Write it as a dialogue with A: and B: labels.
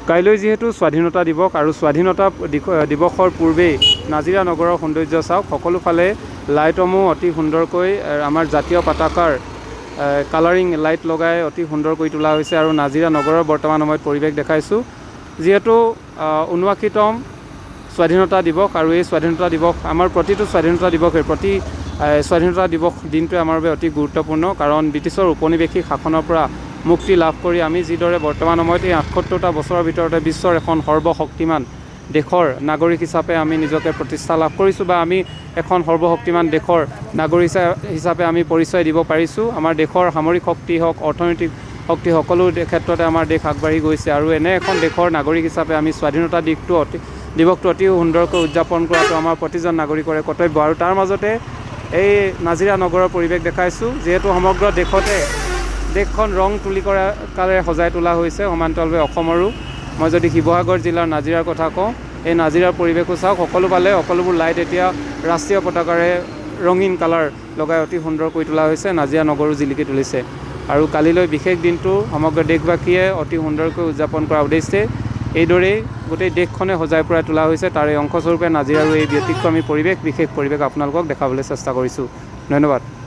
A: কাইলৈ যেহেতু স্বাধীনতা দিৱস আৰু স্বাধীনতা দিৱসৰ পূৰ্বেই নাজিৰা নগৰৰ সৌন্দৰ্য চাওক। সকলোফালে লাইটসমূহ অতি সুন্দৰকৈ আমাৰ জাতীয় পতাকাৰ কালাৰিং লাইট লগাই অতি সুন্দৰ কৰি তোলা হৈছে। আৰু নাজিৰা নগৰৰ বৰ্তমান সময়ত পৰিৱেশ দেখাইছোঁ। যিহেতু ৭৯তম স্বাধীনতা দিৱস আৰু এই স্বাধীনতা দিৱস আমাৰ প্ৰতিটো স্বাধীনতা দিৱসে স্বাধীনতা দিৱস দিনটোৱে আমাৰ বাবে অতি গুৰুত্বপূৰ্ণ। কাৰণ ব্ৰিটিছৰ ঔপনিৱেশিক শাসনৰ পৰা মুক্তি লাভ কৰি আমি যিদৰে বৰ্তমান সময়ত এই ৭৮টা বছৰৰ ভিতৰতে বিশ্বৰ এখন সৰ্বশক্তিমান দেশৰ নাগৰিক হিচাপে আমি নিজকে প্ৰতিষ্ঠা লাভ কৰিছোঁ, বা আমি এখন সৰ্বশক্তিমান দেশৰ নাগৰিক হিচাপে আমি পৰিচয় দিব পাৰিছোঁ। আমাৰ দেশৰ সামৰিক শক্তি হওক, অৰ্থনৈতিক শক্তি, সকলো ক্ষেত্ৰতে আমাৰ দেশ আগবাঢ়ি গৈছে। আৰু এনে এখন দেশৰ নাগৰিক হিচাপে আমি স্বাধীনতা দিৱসটো অতি সুন্দৰকৈ উদযাপন কৰাটো আমাৰ প্ৰতিজন নাগৰিকৰে কৰ্তব্য। আৰু তাৰ মাজতে এই নাজিৰা নগৰৰ পৰিৱেশ দেখাইছোঁ। যিহেতু সমগ্ৰ দেশখন ৰং তুলিকাৰে সজাই তোলা হৈছে, সমান্তৰালভাৱে অসমৰো। মই যদি শিৱসাগৰ জিলাৰ নাজিৰাৰ কথা কওঁ, এই নাজিৰাৰ পৰিৱেশো চাওক। সকলোবোৰ লাইট এতিয়া ৰাষ্ট্ৰীয় পতাকাৰে ৰঙীন কালাৰ লগাই অতি সুন্দৰ কৰি তোলা হৈছে। নাজিৰা নগৰো জিলিকি তুলিছে। আৰু কালিলৈ বিশেষ দিনটো সমগ্ৰ দেশবাসীয়ে অতি সুন্দৰকৈ উদযাপন কৰাৰ উদ্দেশ্যে এইদৰেই গোটেই দেশখনে সজাই পৰাই তোলা হৈছে। তাৰে অংশস্বৰূপে নাজিৰাৰো এই ব্যতিক্ৰমী বিশেষ পৰিৱেশ আপোনালোকক দেখাবলৈ চেষ্টা কৰিছোঁ। ধন্যবাদ।